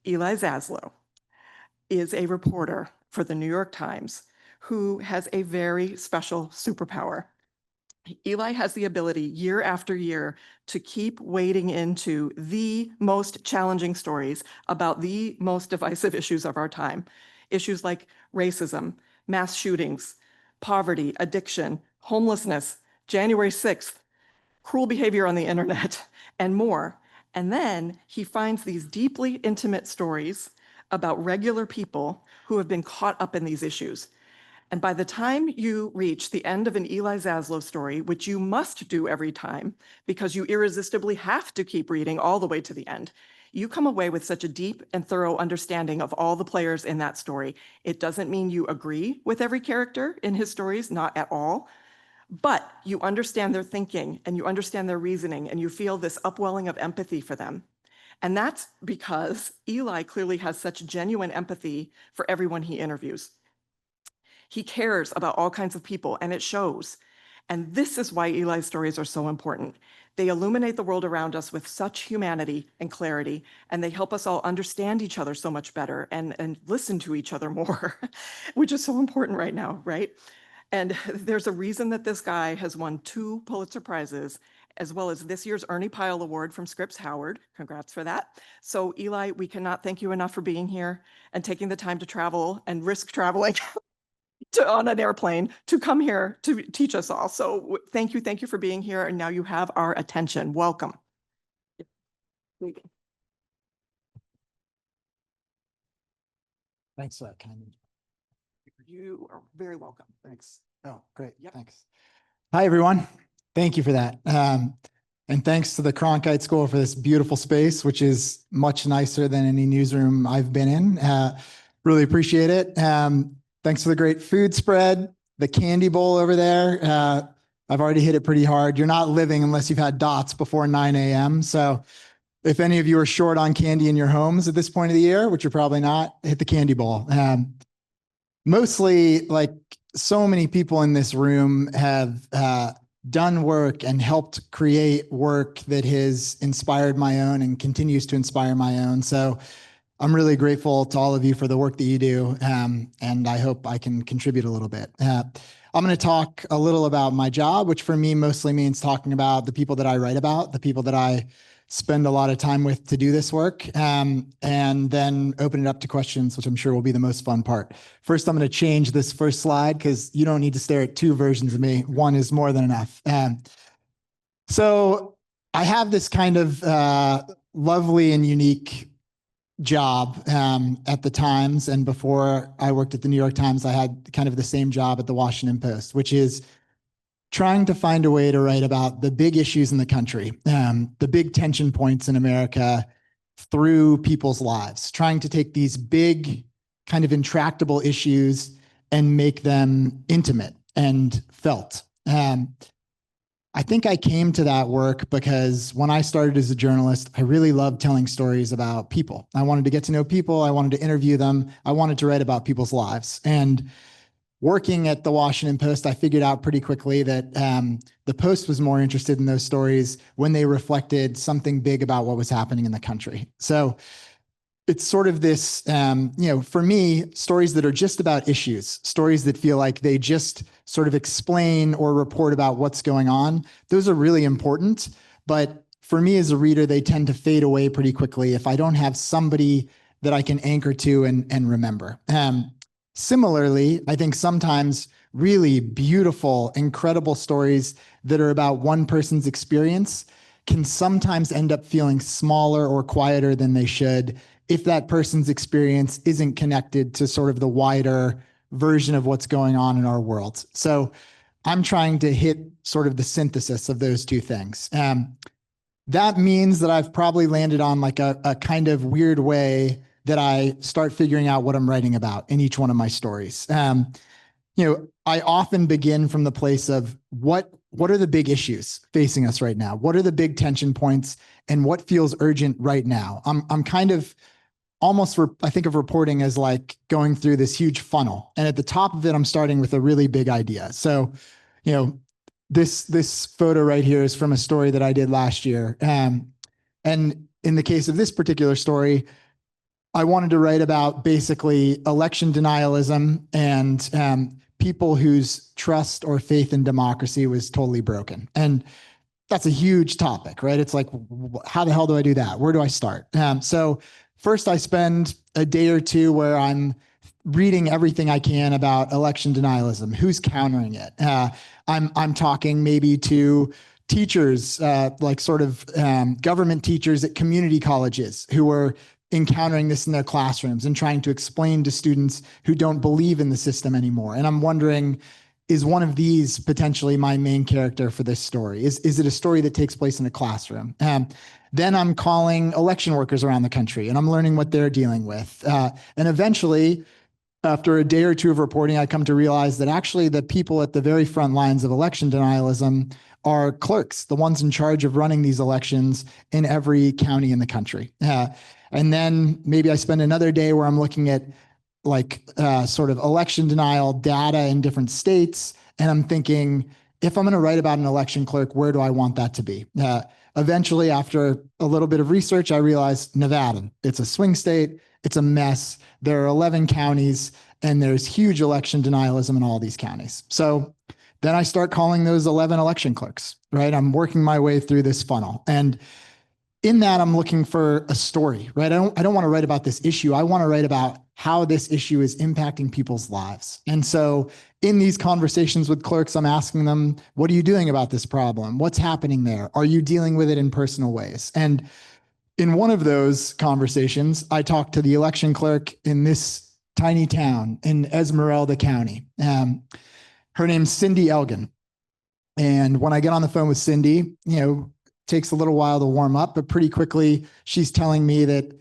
Eli Saslow is a reporter for the New York Times who has a very special superpower. Eli has the ability year after year to keep wading into the most challenging stories about the most divisive issues of our time. Issues like racism, mass shootings, poverty, addiction, homelessness, January 6th, cruel behavior on the internet, and more. And then he finds these deeply intimate stories about regular people who have been caught up in these issues. And by the time you reach the end of an Eli Saslow story, which you must do every time because you irresistibly have to keep reading all the way to the end, you come away with such a deep and thorough understanding of all the players in that story. It doesn't mean you agree with every character in his stories, not at all, but you understand their thinking and you understand their reasoning and you feel this upwelling of empathy for them. And that's because Eli clearly has such genuine empathy for everyone he interviews. He cares about all kinds of people, and it shows. And this is why Eli's stories are so important. They illuminate the world around us with such humanity and clarity, and they help us all understand each other so much better and listen to each other more, which is so important right now, right? And there's a reason that this guy has won 2 Pulitzer Prizes, as well as this year's Ernie Pyle Award from Scripps Howard. Congrats for that. So Eli, we cannot thank you enough for being here and taking the time to travel and risk traveling on an airplane to come here to teach us all. So thank you for being here. And now you have our attention. Welcome. Thanks, Ken. You are very welcome. Thanks. Oh, great. Yep. Thanks. Hi, everyone. Thank you for that. And thanks to the Cronkite School for this beautiful space, which is much nicer than any newsroom I've been in. Really appreciate it. Thanks for the great food spread, the candy bowl over there. I've already hit it pretty hard. You're not living unless you've had dots before 9 a.m. So if any of you are short on candy in your homes at this point of the year, which you're probably not, hit the candy bowl. Mostly, like so many people in this room have done work and helped create work that has inspired my own and continues to inspire my own. So I'm really grateful to all of you for the work that you do, and I hope I can contribute a little bit. I'm going to talk a little about my job, which for me mostly means talking about the people that I write about, the people that I spend a lot of time with to do this work, and then open it up to questions, which I'm sure will be the most fun part. First, I'm going to change this first slide because you don't need to stare at 2 versions of me. One is more than enough. So I have this kind of lovely and unique job at the Times, and before I worked at the New York Times, I had kind of the same job at the Washington Post, which is trying to find a way to write about the big issues in the country, the big tension points in America through people's lives, trying to take these big kind of intractable issues and make them intimate and felt. I think I came to that work because when I started as a journalist, I really loved telling stories about people. I wanted to get to know people. I wanted to interview them. I wanted to write about people's lives. And working at the Washington Post, I figured out pretty quickly that the Post was more interested in those stories when they reflected something big about what was happening in the country. So it's sort of this, for me, stories that are just about issues, stories that feel like they just sort of explain or report about what's going on. Those are really important. But for me as a reader, they tend to fade away pretty quickly if I don't have somebody that I can anchor to and remember. Similarly, I think sometimes really beautiful, incredible stories that are about one person's experience can sometimes end up feeling smaller or quieter than they should if that person's experience isn't connected to sort of the wider version of what's going on in our world. So I'm trying to hit sort of the synthesis of those 2 things. That means that I've probably landed on like a kind of weird way that I start figuring out what I'm writing about in each one of my stories. I often begin from the place of what are the big issues facing us right now? What are the big tension points and what feels urgent right now? I'm kind of almost, I think of reporting as like going through this huge funnel. And at the top of it, I'm starting with a really big idea. So, this photo right here is from a story that I did last year. And in the case of this particular story, I wanted to write about basically election denialism and people whose trust or faith in democracy was totally broken. And that's a huge topic, right? It's like, how the hell do I do that? Where do I start? So first I spend a day or two where I'm reading everything I can about election denialism, who's countering it. I'm talking maybe to teachers, like sort of government teachers at community colleges who are encountering this in their classrooms and trying to explain to students who don't believe in the system anymore. And I'm wondering, is one of these potentially my main character for this story? Is it a story that takes place in a classroom? Then I'm calling election workers around the country and I'm learning what they're dealing with. And eventually, after a day or two of reporting, I come to realize that actually the people at the very front lines of election denialism are clerks, the ones in charge of running these elections in every county in the country. And then maybe I spend another day where I'm looking at like sort of election denial data in different states. And I'm thinking, if I'm going to write about an election clerk, where do I want that to be? Eventually, after a little bit of research, I realized Nevada. It's a swing state. It's a mess. There are 11 counties and there's huge election denialism in all these counties. So then I start calling those 11 election clerks, right? I'm working my way through this funnel. And in that, I'm looking for a story, right? I don't want to write about this issue. I want to write about how this issue is impacting people's lives. And so in these conversations with clerks, I'm asking them, what are you doing about this problem? What's happening there? Are you dealing with it in personal ways? And in one of those conversations, I talked to the election clerk in this tiny town in Esmeralda County. Her name's Cindy Elgin. And when I get on the phone with Cindy, takes a little while to warm up, but pretty quickly she's telling me that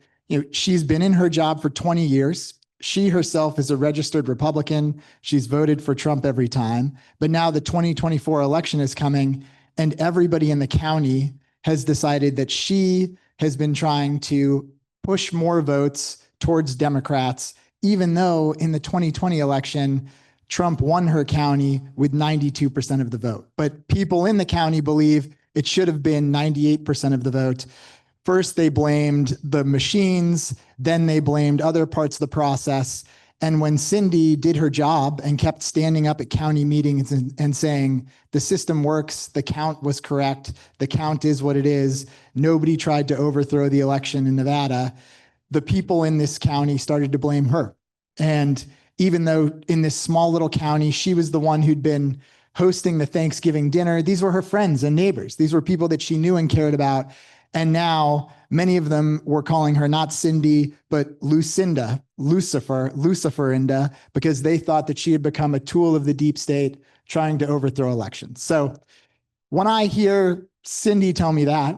she's been in her job for 20 years. She herself is a registered Republican. She's voted for Trump every time. But now the 2024 election is coming and everybody in the county has decided that she has been trying to push more votes towards Democrats, even though in the 2020 election, Trump won her county with 92% of the vote. But people in the county believe it should have been 98% of the vote. First, they blamed the machines, then they blamed other parts of the process. And when Cindy did her job and kept standing up at county meetings and saying, the system works, the count was correct, the count is what it is, nobody tried to overthrow the election in Nevada, the people in this county started to blame her. And even though in this small little county, she was the one who'd been hosting the Thanksgiving dinner, these were her friends and neighbors. These were people that she knew and cared about. And now many of them were calling her not Cindy, but Lucinda, Luciferinda, because they thought that she had become a tool of the deep state trying to overthrow elections. So when I hear Cindy tell me that,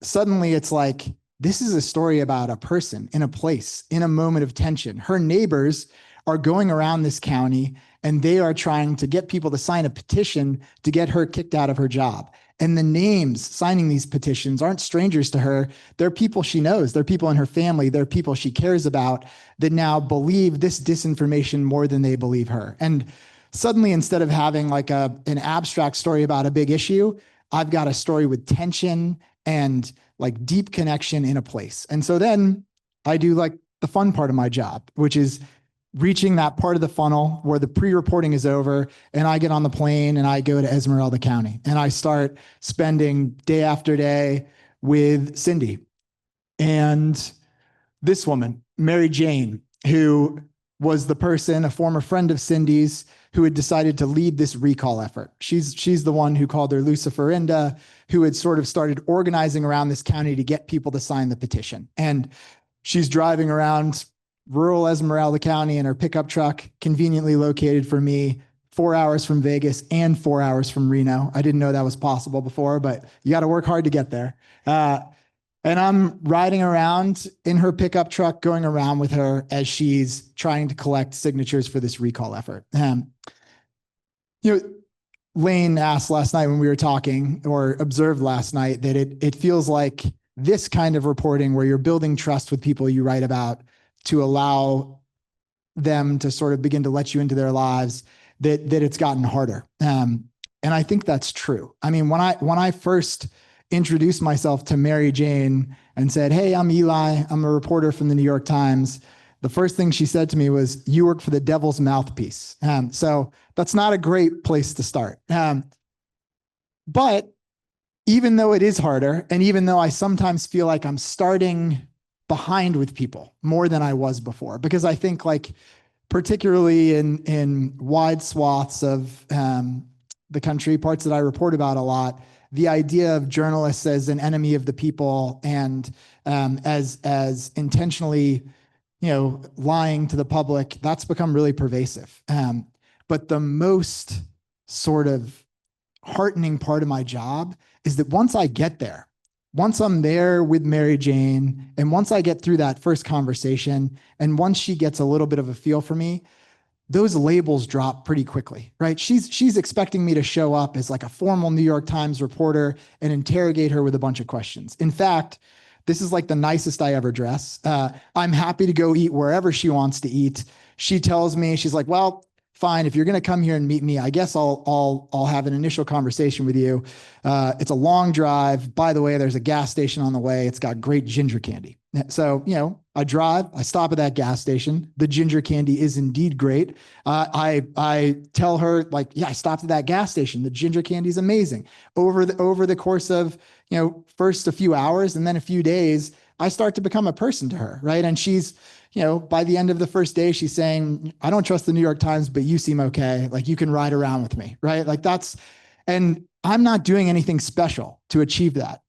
suddenly it's like, this is a story about a person in a place, in a moment of tension. Her neighbors are going around this county and they are trying to get people to sign a petition to get her kicked out of her job. And the names signing these petitions aren't strangers to her. They're people she knows. They're people in her family. They're people she cares about that now believe this disinformation more than they believe her. And suddenly, instead of having like an abstract story about a big issue, I've got a story with tension and like deep connection in a place. And so then I do like the fun part of my job, which is reaching that part of the funnel where the pre-reporting is over and I get on the plane and I go to Esmeralda County and I start spending day after day with Cindy and this woman, Mary Jane, who was the person, a former friend of Cindy's, who had decided to lead this recall effort. She's the one who called her Luciferinda, who had sort of started organizing around this county to get people to sign the petition. And she's driving around rural Esmeralda County in her pickup truck, conveniently located for me, 4 hours from Vegas and 4 hours from Reno. I didn't know that was possible before, but you got to work hard to get there. And I'm riding around in her pickup truck, going around with her as she's trying to collect signatures for this recall effort. Lane asked last night when we were talking, or observed last night, that it feels like this kind of reporting where you're building trust with people you write about to allow them to sort of begin to let you into their lives, that it's gotten harder. And I think that's true. I mean, when I first introduced myself to Mary Jane and said, "Hey, I'm Eli. I'm a reporter from the New York Times." The first thing she said to me was, "You work for the devil's mouthpiece." So that's not a great place to start. But even though it is harder, and even though I sometimes feel like I'm starting behind with people more than I was before, because I think like particularly in wide swaths of the country, parts that I report about a lot, the idea of journalists as an enemy of the people and as intentionally, lying to the public, that's become really pervasive. But the most sort of heartening part of my job is that once I get there, once I'm there with Mary Jane, and once I get through that first conversation, and once she gets a little bit of a feel for me, those labels drop pretty quickly, right? She's expecting me to show up as like a formal New York Times reporter and interrogate her with a bunch of questions. In fact, this is like the nicest I ever dress. I'm happy to go eat wherever she wants to eat. She tells me, she's like, "Well, fine, if you're going to come here and meet me, I guess I'll have an initial conversation with you. It's a long drive. By the way, there's a gas station on the way. It's got great ginger candy." So, I drive, I stop at that gas station. The ginger candy is indeed great. I tell her like, "Yeah, I stopped at that gas station. The ginger candy is amazing." Over the course of, first a few hours and then a few days, I start to become a person to her, right? And she's, by the end of the first day, she's saying, "I don't trust the New York Times, but you seem okay. Like you can ride around with me," right? Like and I'm not doing anything special to achieve that.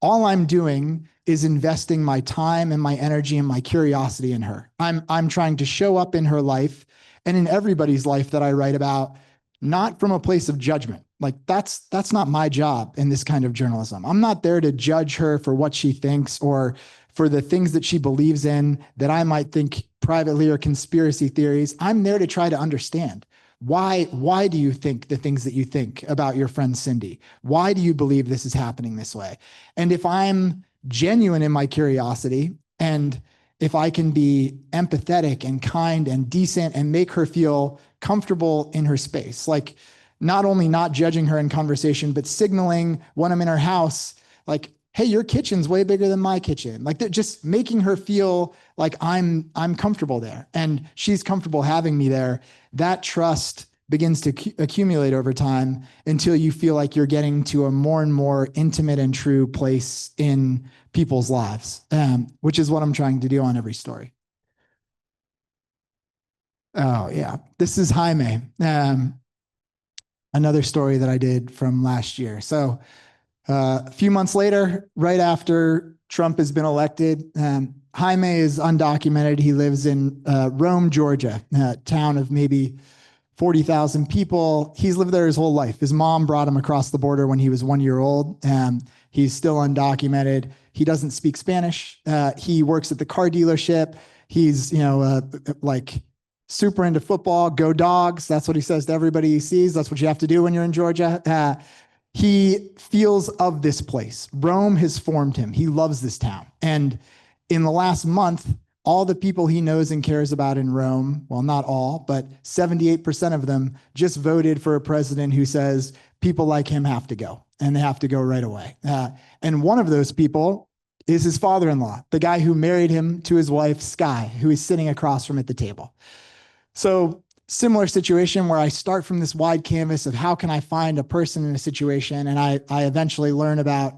All I'm doing is investing my time and my energy and my curiosity in her. I'm trying to show up in her life and in everybody's life that I write about, not from a place of judgment. Like that's not my job in this kind of journalism. I'm not there to judge her for what she thinks or for the things that she believes in that I might think privately or conspiracy theories. I'm there to try to understand. Why do you think the things that you think about your friend Cindy? Why do you believe this is happening this way? And if I'm genuine in my curiosity, and if I can be empathetic and kind and decent and make her feel comfortable in her space, like not only not judging her in conversation, but signaling when I'm in her house, like, "Hey, your kitchen's way bigger than my kitchen." Like just making her feel like I'm comfortable there and she's comfortable having me there. That trust begins to accumulate over time until you feel like you're getting to a more and more intimate and true place in people's lives, which is what I'm trying to do on every story. Oh yeah, this is Jaime. Another story that I did from last year. So a few months later, right after Trump has been elected, Jaime is undocumented. He lives in Rome, Georgia, a town of maybe 40,000 people. He's lived there his whole life. His mom brought him across the border when he was 1 year old. He's still undocumented. He doesn't speak Spanish. He works at the car dealership. He's, like super into football. Go Dogs. That's what he says to everybody he sees. That's what you have to do when you're in Georgia. He feels of this place. Rome has formed him. He loves this town. And in the last month, all the people he knows and cares about in Rome, well, not all, but 78% of them just voted for a president who says people like him have to go, and they have to go right away. And one of those people is his father-in-law, the guy who married him to his wife, Sky, who is sitting across from at the table. So similar situation where I start from this wide canvas of how can I find a person in a situation, and I eventually learn about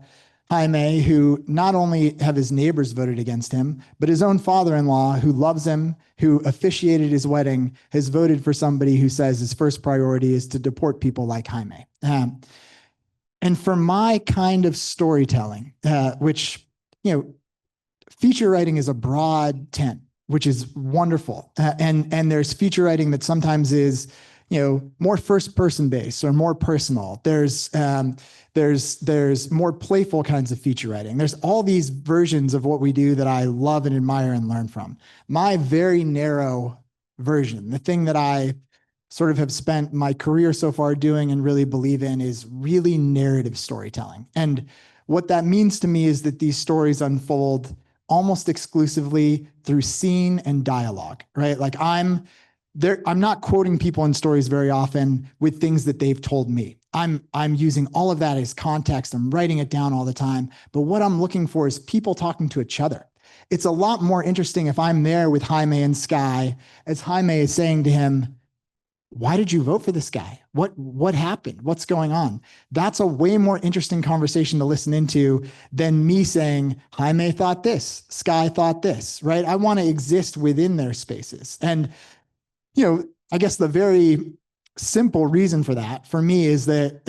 Jaime, who not only have his neighbors voted against him, but his own father-in-law, who loves him, who officiated his wedding, has voted for somebody who says his first priority is to deport people like Jaime. And for my kind of storytelling, which, feature writing is a broad tent, which is wonderful. And there's feature writing that sometimes is, more first person based or more personal. There's more playful kinds of feature writing. There's all these versions of what we do that I love and admire and learn from. My very narrow version, the thing that I sort of have spent my career so far doing and really believe in, is really narrative storytelling. And what that means to me is that these stories unfold almost exclusively through scene and dialogue, right? Like I'm not quoting people in stories very often with things that they've told me. I'm using all of that as context. I'm writing it down all the time. But what I'm looking for is people talking to each other. It's a lot more interesting if I'm there with Jaime and Sky, as Jaime is saying to him, why did you vote for this guy? What happened? What's going on? That's a way more interesting conversation to listen into than me saying, Jaime thought this, Sky thought this, right? I want to exist within their spaces. And, I guess the very simple reason for that for me is that,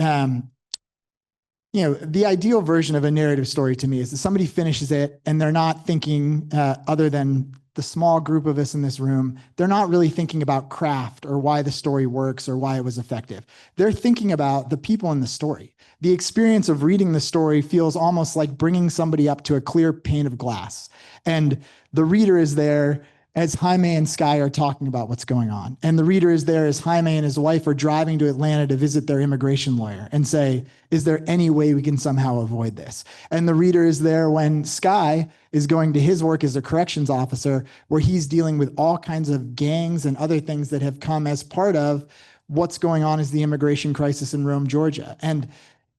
the ideal version of a narrative story to me is that somebody finishes it and they're not thinking, other than the small group of us in this room, they're not really thinking about craft or why the story works or why it was effective. They're thinking about the people in the story. The experience of reading the story feels almost like bringing somebody up to a clear pane of glass. And the reader is there as Jaime and Sky are talking about what's going on. And the reader is there as Jaime and his wife are driving to Atlanta to visit their immigration lawyer and say, is there any way we can somehow avoid this? And the reader is there when Sky is going to his work as a corrections officer, where he's dealing with all kinds of gangs and other things that have come as part of what's going on as the immigration crisis in Rome, Georgia. And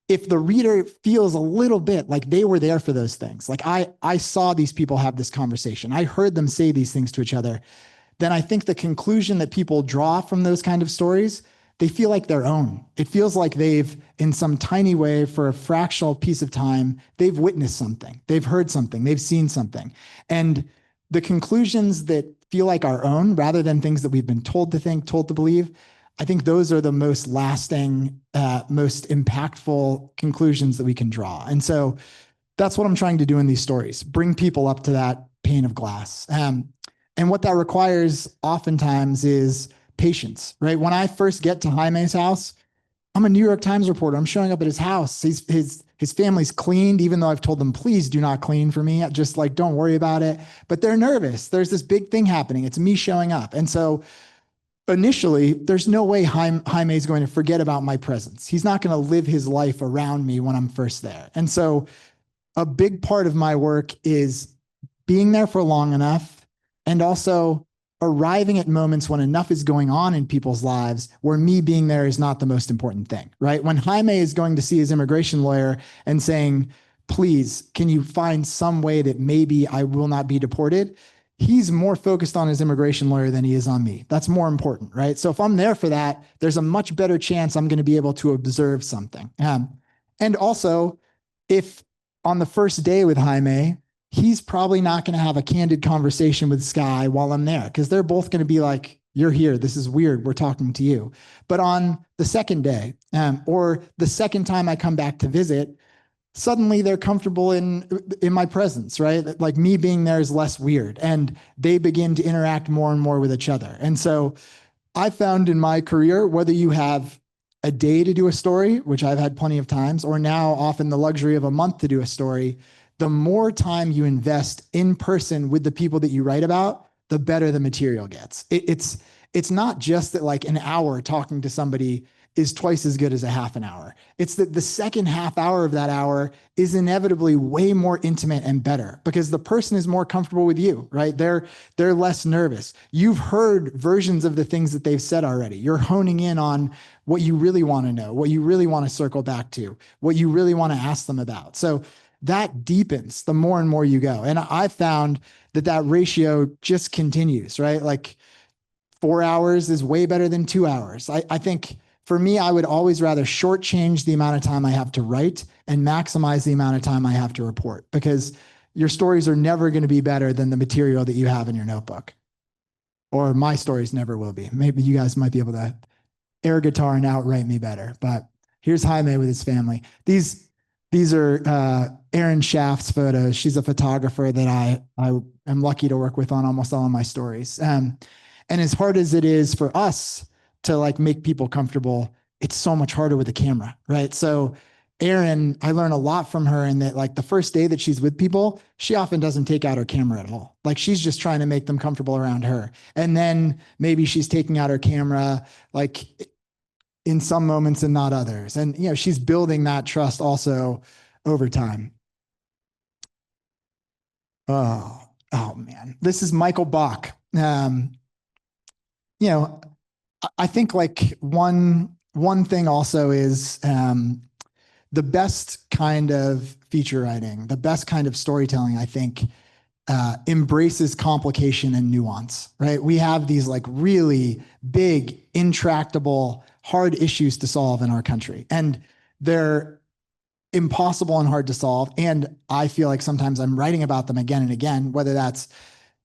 if the reader feels a little bit like they were there for those things, like I saw these people have this conversation, I heard them say these things to each other, then I think the conclusion that people draw from those kind of stories, they feel like their own. It feels like they've, in some tiny way, for a fractional piece of time, they've witnessed something, they've heard something, they've seen something. And the conclusions that feel like our own, rather than things that we've been told to think, told to believe, I think those are the most lasting, most impactful conclusions that we can draw. And so that's what I'm trying to do in these stories, bring people up to that pane of glass. And what that requires oftentimes is patience, right? When I first get to Jaime's house, I'm a New York Times reporter. I'm showing up at his house. His family's cleaned, even though I've told them, please do not clean for me. Just like, don't worry about it. But they're nervous. There's this big thing happening. It's me showing up. And so initially, there's no way Jaime is going to forget about my presence. He's not going to live his life around me when I'm first there. And so a big part of my work is being there for long enough and also arriving at moments when enough is going on in people's lives where me being there is not the most important thing, right? When Jaime is going to see his immigration lawyer and saying, please, can you find some way that maybe I will not be deported? He's more focused on his immigration lawyer than he is on me. That's more important, right? So if I'm there for that, there's a much better chance I'm going to be able to observe something. And also, if on the first day with Jaime, he's probably not going to have a candid conversation with Sky while I'm there, because they're both going to be like, you're here. This is weird. We're talking to you. But on the second day, or the second time I come back to visit, suddenly they're comfortable in my presence, right? Like me being there is less weird, and they begin to interact more and more with each other. And so I found in my career, whether you have a day to do a story, which I've had plenty of times, or now often the luxury of a month to do a story, the more time you invest in person with the people that you write about, the better the material gets. It's not just that like an hour talking to somebody is twice as good as a half an hour. It's that the second half hour of that hour is inevitably way more intimate and better because the person is more comfortable with you, right? They're less nervous. You've heard versions of the things that they've said already. You're honing in on what you really want to know, what you really want to circle back to, what you really want to ask them about. So that deepens the more and more you go. And I've found that ratio just continues, right? Like 4 hours is way better than 2 hours. I think for me, I would always rather shortchange the amount of time I have to write and maximize the amount of time I have to report, because your stories are never going to be better than the material that you have in your notebook. Or my stories never will be. Maybe you guys might be able to air guitar and outright me better, but here's Jaime with his family. These are Erin Schaff's photos. She's a photographer that I am lucky to work with on almost all of my stories. And as hard as it is for us to like make people comfortable, it's so much harder with a camera, right? So Erin, I learn a lot from her in that like the first day that she's with people, she often doesn't take out her camera at all. Like she's just trying to make them comfortable around her. And then maybe she's taking out her camera like in some moments and not others. And, you know, she's building that trust also over time. Oh man, this is Michael Bach. You know, I think like one one thing also is the best kind of feature writing, the best kind of storytelling, I think, embraces complication and nuance, right? We have these like really big, intractable, hard issues to solve in our country, and they're impossible and hard to solve. And I feel like sometimes I'm writing about them again and again, whether that's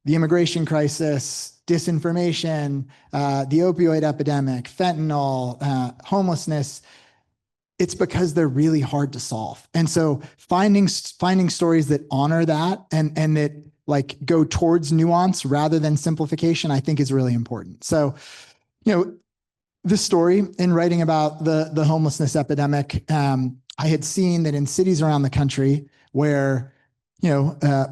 the immigration crisis, disinformation, the opioid epidemic, fentanyl, homelessness. It's because they're really hard to solve. And so finding stories that honor that and that like go towards nuance rather than simplification, I think is really important. So, this story in writing about the homelessness epidemic, I had seen that in cities around the country where,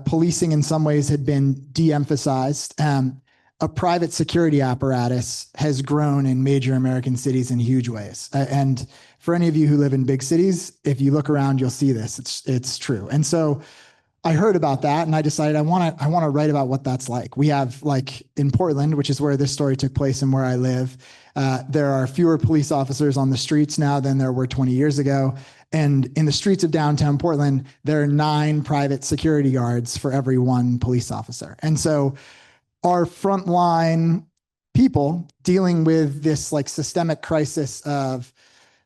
policing in some ways had been de-emphasized, a private security apparatus has grown in major American cities in huge ways. And for any of you who live in big cities, if you look around, you'll see this. It's true. And so I heard about that and I decided I want to write about what that's like. We have, like, in Portland, which is where this story took place and where I live, there are fewer police officers on the streets now than there were 20 years ago. And in the streets of downtown Portland, there are 9 private security guards for every 1 police officer. And so our frontline people dealing with this like systemic crisis of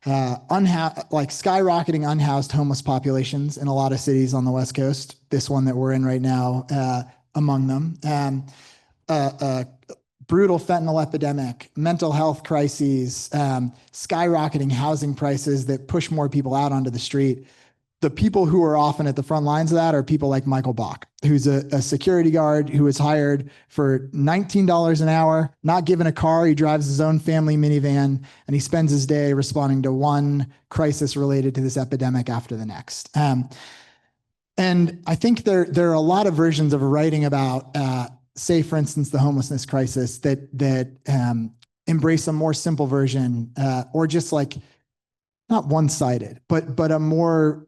skyrocketing unhoused homeless populations in a lot of cities on the West Coast, this one that we're in right now among them, brutal fentanyl epidemic, mental health crises, skyrocketing housing prices that push more people out onto the street. The people who are often at the front lines of that are people like Michael Bach, who's a security guard who was hired for $19 an hour, not given a car. He drives his own family minivan, and he spends his day responding to one crisis related to this epidemic after the next. And I think there are a lot of versions of writing about, say, for instance, the homelessness crisis that embrace a more simple version, or just like not one-sided, but a more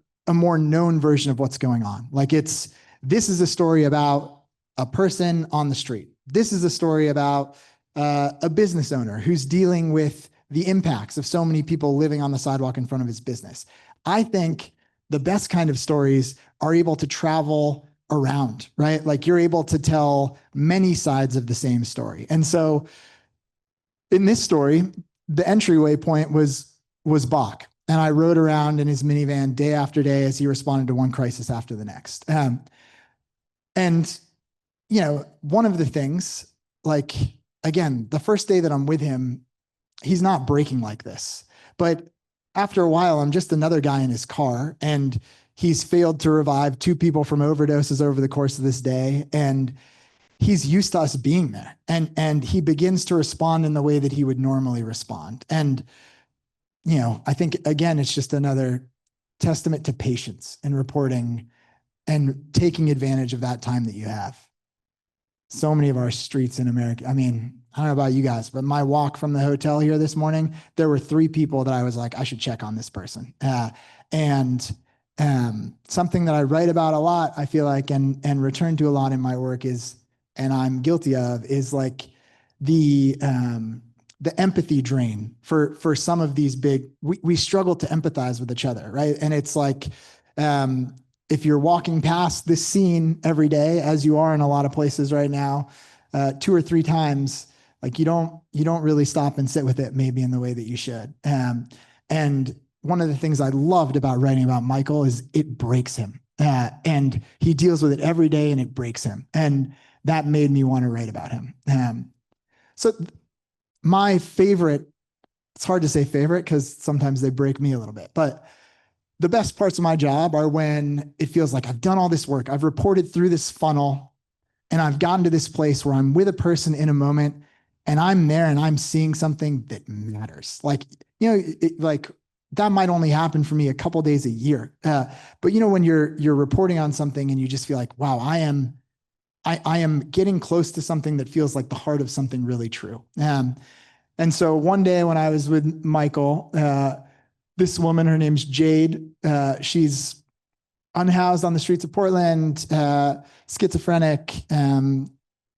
known version of what's going on. Like this is a story about a person on the street. This is a story about a business owner who's dealing with the impacts of so many people living on the sidewalk in front of his business. I think the best kind of stories are able to travel around, right? Like you're able to tell many sides of the same story. And so in this story, the entryway point was Bach. And I rode around in his minivan day after day as he responded to one crisis after the next. And one of the things, like, again, the first day that I'm with him, he's not breaking like this. But after a while, I'm just another guy in his car, and he's failed to revive 2 people from overdoses over the course of this day. And he's used to us being there. And he begins to respond in the way that he would normally respond. And I think, again, it's just another testament to patience and reporting and taking advantage of that time that you have. So many of our streets in America, I mean, I don't know about you guys, but my walk from the hotel here this morning, there were 3 people that I was like, I should check on this person. And something that I write about a lot, I feel like, and return to a lot in my work is, and I'm guilty of, is like the empathy drain for some of these big, we struggle to empathize with each other, right? And it's like, if you're walking past this scene every day, as you are in a lot of places right now, 2 or 3 times, like you don't really stop and sit with it maybe in the way that you should. And one of the things I loved about writing about Michael is it breaks him, and he deals with it every day and it breaks him. And that made me want to write about him. So my favorite, it's hard to say favorite because sometimes they break me a little bit, but the best parts of my job are when it feels like I've done all this work. I've reported through this funnel and I've gotten to this place where I'm with a person in a moment and I'm there and I'm seeing something that matters. Like, like that might only happen for me a couple days a year. But when you're reporting on something and you just feel like, wow, I am getting close to something that feels like the heart of something really true. And so one day when I was with Michael, this woman, her name's Jade, she's unhoused on the streets of Portland, schizophrenic,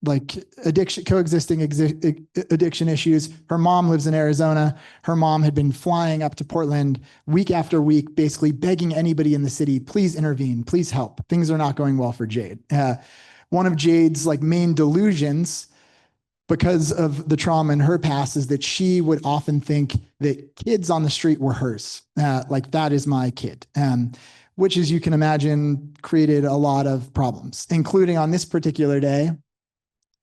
coexisting addiction issues. Her mom lives in Arizona. Her mom had been flying up to Portland week after week, basically begging anybody in the city, please intervene, please help. Things are not going well for Jade. One of Jade's main delusions, because of the trauma in her past, is that she would often think that kids on the street were hers. That is my kid. Which, as you can imagine, created a lot of problems, including on this particular day.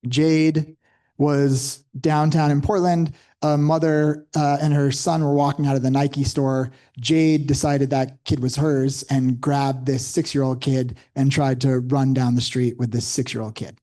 Jade was downtown in Portland. A mother and her son were walking out of the Nike store. Jade decided that kid was hers and grabbed this 6-year-old kid and tried to run down the street with this 6-year-old kid.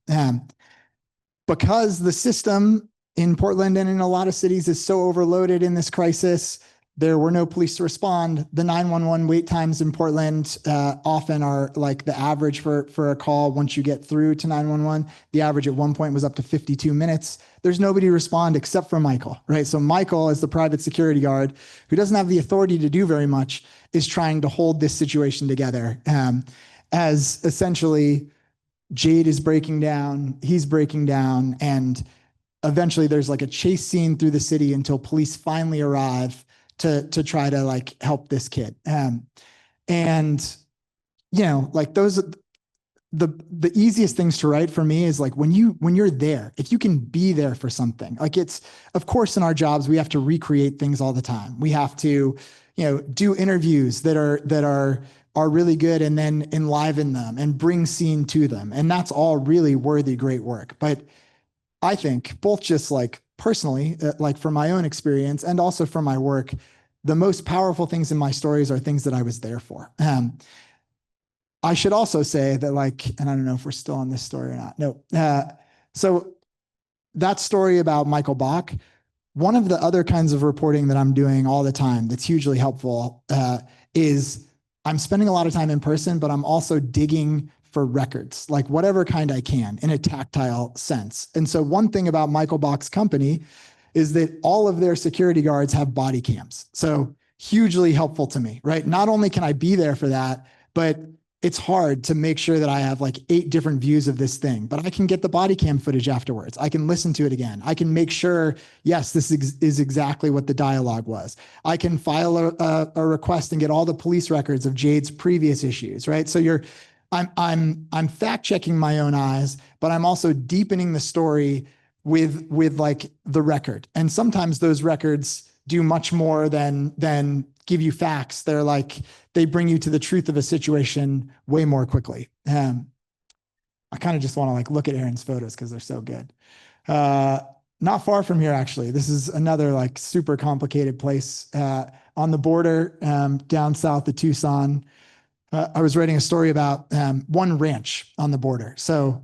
Because the system in Portland and in a lot of cities is so overloaded in this crisis, there were no police to respond. The 911 wait times in Portland often are the average for a call once you get through to 911. The average at one point was up to 52 minutes. There's nobody to respond except for Michael, right? So Michael, as the private security guard, who doesn't have the authority to do very much, is trying to hold this situation together as essentially Jade is breaking down, he's breaking down, and eventually there's a chase scene through the city until police finally arrive to try to help this kid. Those the easiest things to write for me is when you're there, if you can be there for something. It's, of course, in our jobs we have to recreate things all the time. We have to do interviews that are really good and then enliven them and bring scene to them, and that's all really worthy, great work. But I think both just personally, from my own experience and also from my work, the most powerful things in my stories are things that I was there for. I should also say that and I don't know if we're still on this story or not. No. So that story about Michael Bach, one of the other kinds of reporting that I'm doing all the time that's hugely helpful is I'm spending a lot of time in person, but I'm also digging for records, whatever kind I can, in a tactile sense. And so one thing about Michael Bach's company is that all of their security guards have body cams. So hugely helpful to me, right? Not only can I be there for that, but it's hard to make sure that I have 8 different views of this thing, but I can get the body cam footage afterwards. I can listen to it again. I can make sure, yes, this is exactly what the dialogue was. I can file a request and get all the police records of Jade's previous issues, right? So I'm fact checking my own eyes, but I'm also deepening the story with the record. And sometimes those records do much more than give you facts. They're they bring you to the truth of a situation way more quickly. I kind of just want to look at Aaron's photos because they're so good. Not far from here, actually. This is another super complicated place on the border down south of Tucson. I was writing a story about one ranch on the border. So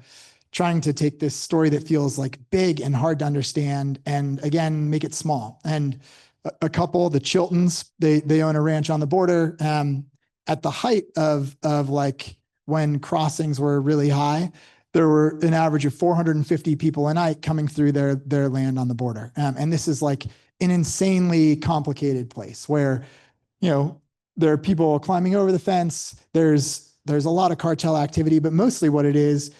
trying to take this story that feels big and hard to understand and again, make it small. And a couple, the Chiltons, they own a ranch on the border. At the height of when crossings were really high, there were an average of 450 people a night coming through their land on the border. And this is an insanely complicated place where, there are people climbing over the fence. There's a lot of cartel activity, but mostly what it is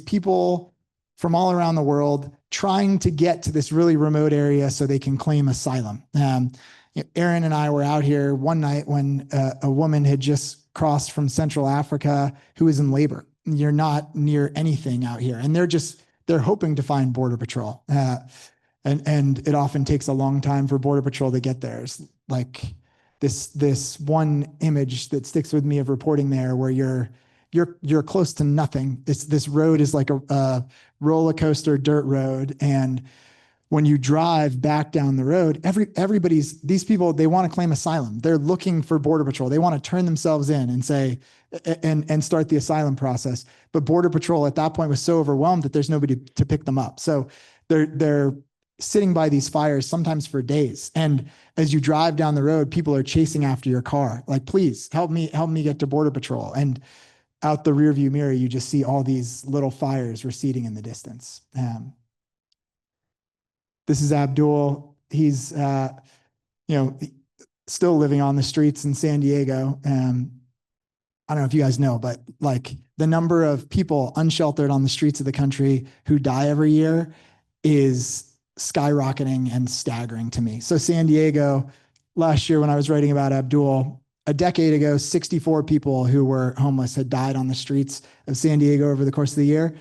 people from all around the world trying to get to this really remote area so they can claim asylum. Aaron and I were out here one night when a woman had just crossed from Central Africa who was in labor. You're not near anything out here. And they're hoping to find Border Patrol. And it often takes a long time for Border Patrol to get there. It's this one image that sticks with me of reporting there where you're close to nothing. This road is a roller coaster dirt road. And when you drive back down the road, these people, they want to claim asylum. They're looking for Border Patrol. They want to turn themselves in and say, and start the asylum process. But Border Patrol at that point was so overwhelmed that there's nobody to pick them up. So they're sitting by these fires sometimes for days. And as you drive down the road, people are chasing after your car. Please help me get to Border Patrol. And out the rearview mirror, you just see all these little fires receding in the distance. This is Abdul. He's, still living on the streets in San Diego. I don't know if you guys know, but like the number of people unsheltered on the streets of the country who die every year is skyrocketing and staggering to me. So San Diego, last year when I was writing about Abdul, a decade ago, 64 people who were homeless had died on the streets of San Diego over the course of the year.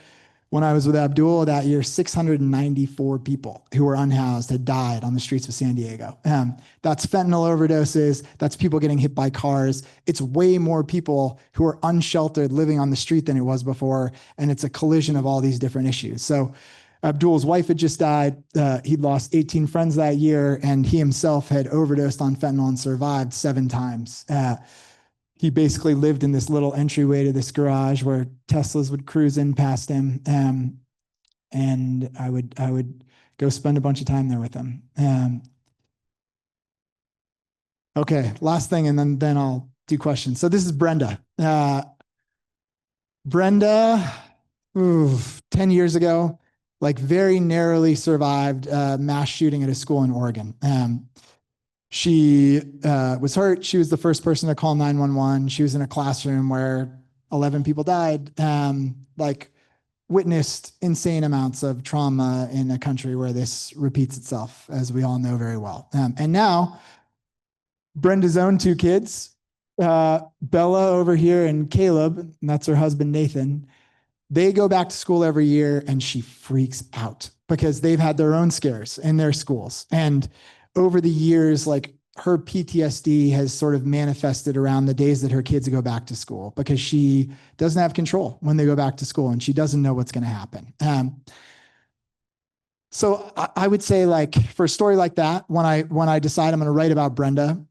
When I was with Abdul that year, 694 people who were unhoused had died on the streets of San Diego. That's fentanyl overdoses. That's people getting hit by cars. It's way more people who are unsheltered living on the street than it was before. And it's a collision of all these different issues. So Abdul's wife had just died. He'd lost 18 friends that year, and he himself had overdosed on fentanyl and survived 7 times. He basically lived in this little entryway to this garage where Teslas would cruise in past him. And I would go spend a bunch of time there with him. Okay, last thing, and then I'll do questions. So this is Brenda. Brenda, 10 years ago, like very narrowly survived a mass shooting at a school in Oregon. She was hurt. She was the first person to call 911. She was in a classroom where 11 people died, like witnessed insane amounts of trauma in a country where this repeats itself, as we all know very well. And now Brenda's own 2 kids, Bella over here and Caleb, and that's her husband, Nathan, they go back to school every year and she freaks out because they've had their own scares in their schools. And over the years, like her PTSD has sort of manifested around the days that her kids go back to school because she doesn't have control when they go back to school and she doesn't know what's going to happen. So I would say, like, for a story like that, when I decide I'm going to write about Brenda,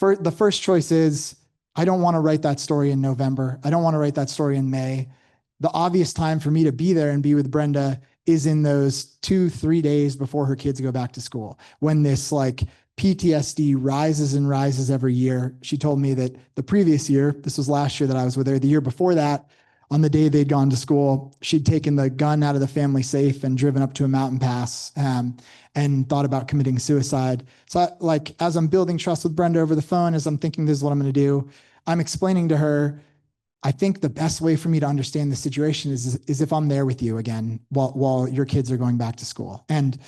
the first choice is I don't want to write that story in November. I don't want to write that story in May. The obvious time for me to be there and be with Brenda is in those 2-3 days before her kids go back to school, when this like PTSD rises and rises every year. She told me that the previous year, this was last year that I was with her, the year before that, on the day they'd gone to school, she'd taken the gun out of the family safe and driven up to a mountain pass and thought about committing suicide. So as I'm building trust with Brenda over the phone, as I'm thinking this is what I'm going to do, I'm explaining to her, I think the best way for me to understand the situation is if I'm there with you again while your kids are going back to school. And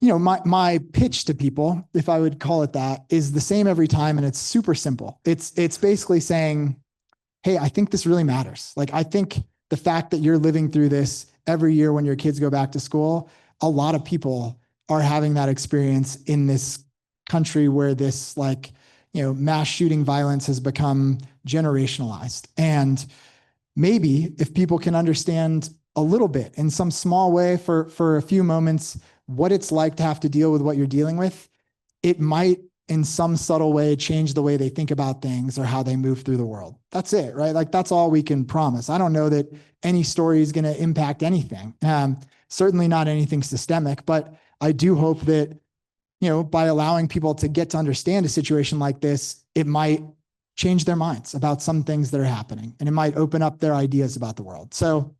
my pitch to people, if I would call it that, is the same every time, and it's super simple. It's basically saying, hey, I think this really matters. Like, I think the fact that you're living through this every year when your kids go back to school, a lot of people are having that experience in this country where this mass shooting violence has become generationalized. And maybe if people can understand a little bit in some small way for a few moments what it's like to have to deal with what you're dealing with, it might in some subtle way change the way they think about things or how they move through the world. That's it, right? Like, that's all we can promise. I don't know that any story is going to impact anything. Certainly not anything systemic, but I do hope that by allowing people to get to understand a situation like this, it might change their minds about some things that are happening, and it might open up their ideas about the world. So,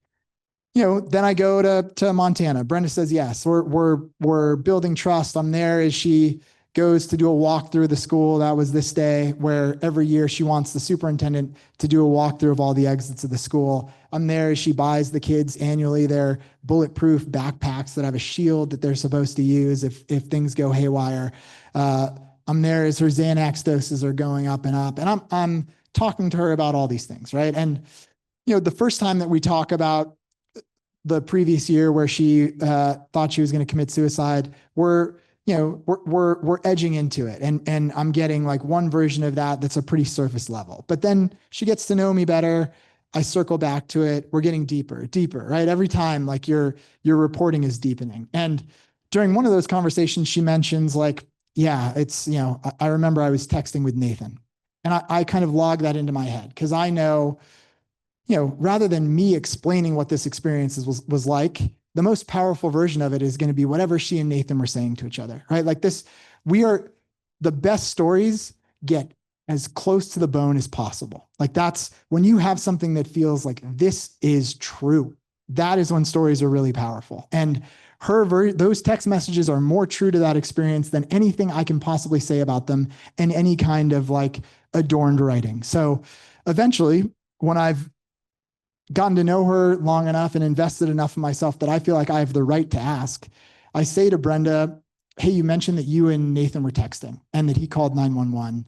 then I go to Montana. Brenda says, yes, we're building trust. I'm there as she goes to do a walkthrough of the school. That was this day where every year she wants the superintendent to do a walkthrough of all the exits of the school. I'm there as she buys the kids annually their bulletproof backpacks that have a shield that they're supposed to use if things go haywire. I'm there as her Xanax doses are going up and up. And I'm talking to her about all these things, right? And, the first time that we talk about the previous year where she thought she was going to commit suicide, we're edging into it. And I'm getting like one version of that's a pretty surface level. But then she gets to know me better. I circle back to it. We're getting deeper, right? Every time, like, your reporting is deepening. And during one of those conversations, she mentions like, yeah, it's, I remember I was texting with Nathan, and I kind of log that into my head because I know, rather than me explaining what this experience was like, the most powerful version of it is going to be whatever she and Nathan were saying to each other, right? Like this, the best stories get as close to the bone as possible. Like, that's when you have something that feels like this is true. That is when stories are really powerful. And those text messages are more true to that experience than anything I can possibly say about them in any kind of like adorned writing. So eventually, when I've gotten to know her long enough and invested enough in myself that I feel like I have the right to ask, I say to Brenda, hey, you mentioned that you and Nathan were texting and that he called 911.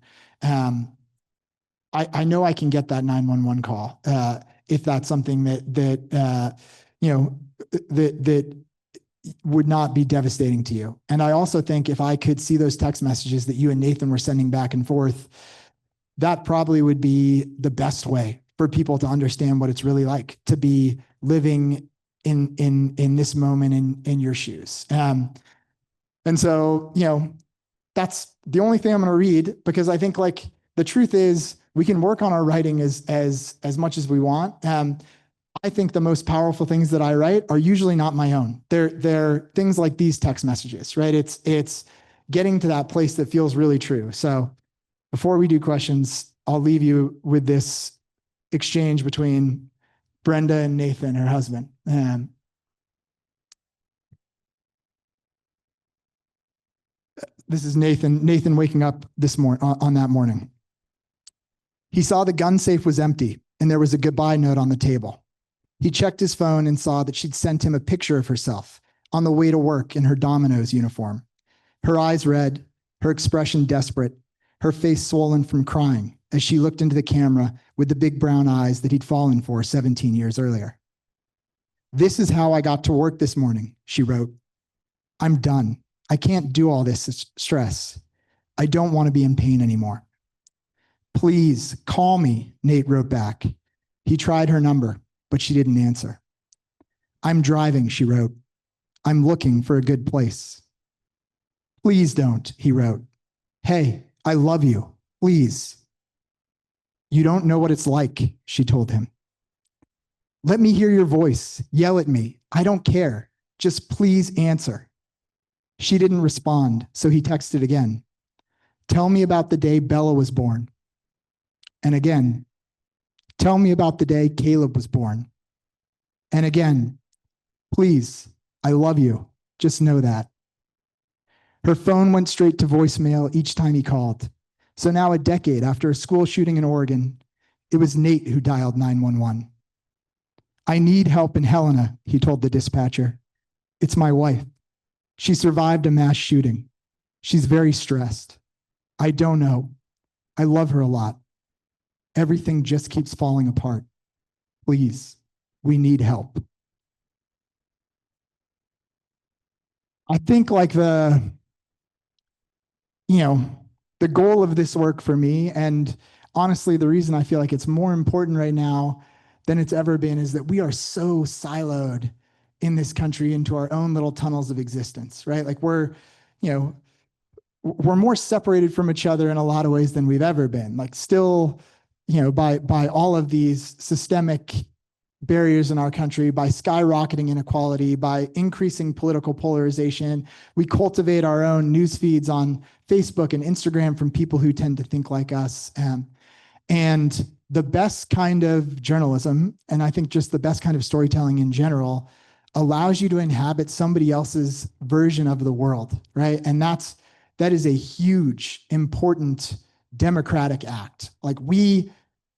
I know I can get that 911 call if that's something that would not be devastating to you. And I also think if I could see those text messages that you and Nathan were sending back and forth, that probably would be the best way for people to understand what it's really like to be living in this moment in your shoes. And so, that's the only thing I'm going to read, because I think like the truth is we can work on our writing as much as we want. I think the most powerful things that I write are usually not my own. They're things like these text messages, right? It's getting to that place that feels really true. So before we do questions, I'll leave you with this exchange between Brenda and Nathan, her husband. This is Nathan waking up this morning on that morning. He saw the gun safe was empty and there was a goodbye note on the table. He checked his phone and saw that she'd sent him a picture of herself on the way to work in her Domino's uniform. Her eyes red, her expression desperate, her face swollen from crying as she looked into the camera with the big brown eyes that he'd fallen for 17 years earlier. This is how I got to work this morning, she wrote. I'm done. I can't do all this stress. I don't want to be in pain anymore. Please call me, Nate wrote back. He tried her number, but she didn't answer. I'm driving, she wrote. I'm looking for a good place. Please don't, he wrote. Hey, I love you. Please. You don't know what it's like, she told him. Let me hear your voice. Yell at me. I don't care. Just please answer. She didn't respond, so he texted again. Tell me about the day Bella was born. And again, tell me about the day Caleb was born. And again, please, I love you. Just know that. Her phone went straight to voicemail each time he called. So now, a decade after a school shooting in Oregon, it was Nate who dialed 911. I need help in Helena, he told the dispatcher. It's my wife. She survived a mass shooting. She's very stressed. I don't know. I love her a lot. Everything just keeps falling apart. Please, we need help. I think like the goal of this work for me, and honestly, the reason I feel like it's more important right now than it's ever been, is that we are so siloed in this country into our own little tunnels of existence, right? Like we're more separated from each other in a lot of ways than we've ever been. Like still, by all of these systemic barriers in our country, by skyrocketing inequality, by increasing political polarization, we cultivate our own news feeds on Facebook and Instagram from people who tend to think like us. And the best kind of journalism, and I think just the best kind of storytelling in general, allows you to inhabit somebody else's version of the world, right? And that is a huge, important democratic act. Like we,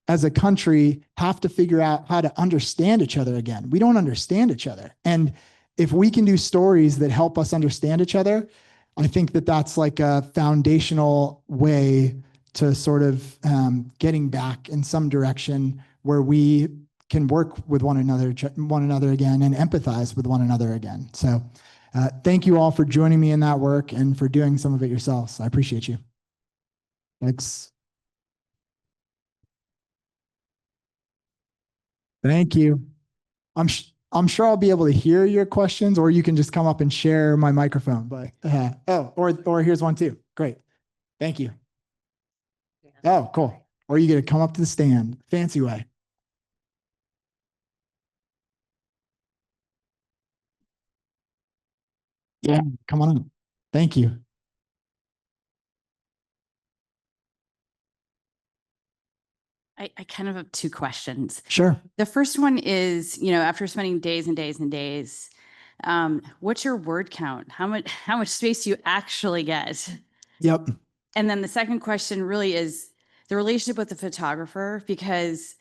as a country, have to figure out how to understand each other again. We don't understand each other. And if we can do stories that help us understand each other, I think that that's like a foundational way to sort of getting back in some direction where we can work with one another again and empathize with one another again. So thank you all for joining me in that work and for doing some of it yourselves. I appreciate you. Thanks. Thank you. I'm sure I'll be able to hear your questions, or you can just come up and share my microphone. But or here's one too. Great. Thank you. Oh, cool. Or you get to come up to the stand. Fancy way. Yeah, come on up. Thank you. I kind of have two questions. Sure. The first one is, after spending days and days and days, what's your word count? How much space do you actually get? Yep. And then the second question really is, the relationship with the photographer, because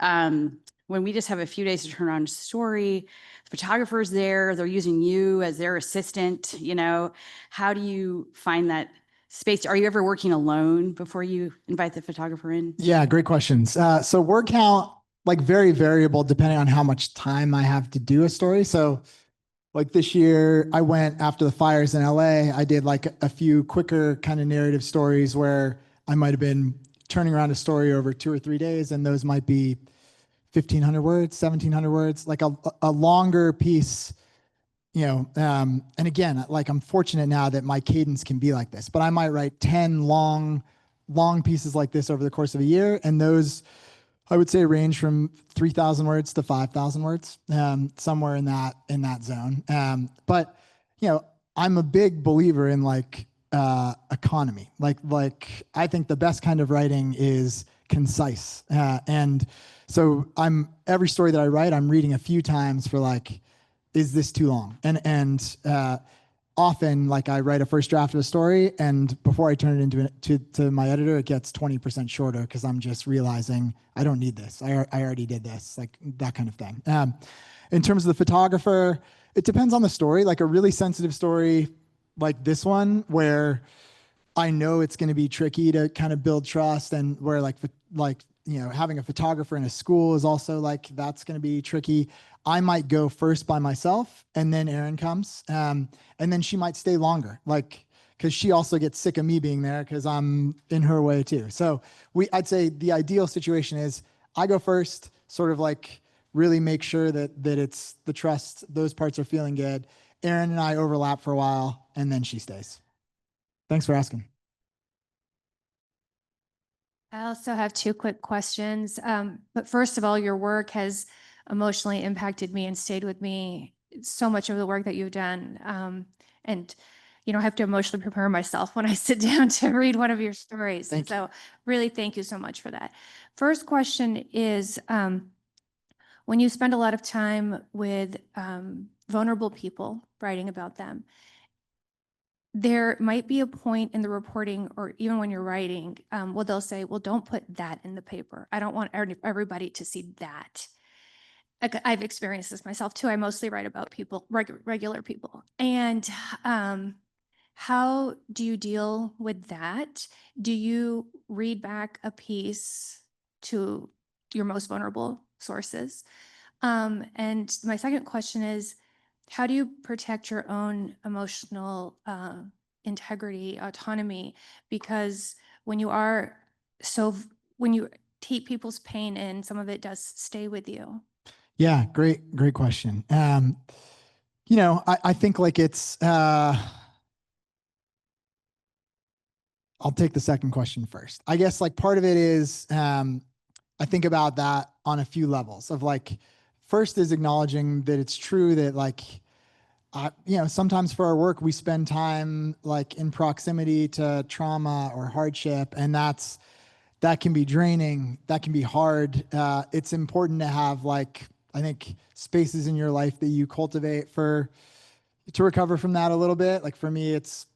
when we just have a few days to turn around a story, the photographer's there, they're using you as their assistant, how do you find that space? Are you ever working alone before you invite the photographer in? Yeah, great questions. So word count, like very variable depending on how much time I have to do a story. So like this year, I went after the fires in LA. I did like a few quicker kind of narrative stories where I might have been turning around a story over 2 or 3 days, and those might be 1,500 words, 1,700 words, like a longer piece, and again, like I'm fortunate now that my cadence can be like this, but I might write 10 long pieces like this over the course of a year. And those, I would say, range from 3,000 words to 5,000 words, somewhere in that zone. But I'm a big believer in like economy. Like I think the best kind of writing is concise. And so every story that I write, I'm reading a few times for like, is this too long? And often, like I write a first draft of a story, and before I turn it to my editor, it gets 20% shorter because I'm just realizing I don't need this. I already did this, like that kind of thing. In terms of the photographer, it depends on the story. Like a really sensitive story like this one, where I know it's going to be tricky to kind of build trust, and where like having a photographer in a school is also like, that's going to be tricky. I might go first by myself, and then Erin comes, and then she might stay longer, like, because she also gets sick of me being there because I'm in her way too. So I'd say the ideal situation is I go first, sort of like really make sure that it's the trust, those parts are feeling good. Erin and I overlap for a while, and then she stays. Thanks for asking. I also have 2 quick questions. But first of all, your work has emotionally impacted me and stayed with me. So much of the work that you've done. And, I have to emotionally prepare myself when I sit down to read one of your stories. Thank you. So really, thank you so much for that. First question is, when you spend a lot of time with vulnerable people, writing about them, there might be a point in the reporting, or even when you're writing, where they'll say, well, don't put that in the paper. I don't want everybody to see that. I've experienced this myself too. I mostly write about people, regular people. And how do you deal with that? Do you read back a piece to your most vulnerable sources? And my second question is, how do you protect your own emotional integrity, autonomy? Because when you take people's pain in, some of it does stay with you. Yeah, great question. I think like it's, I'll take the second question first. I guess like part of it is, I think about that on a few levels of like, first is acknowledging that it's true that like, sometimes for our work, we spend time like in proximity to trauma or hardship, and that can be draining. That can be hard. It's important to have like, I think, spaces in your life that you cultivate to recover from that a little bit. Like for me, it's,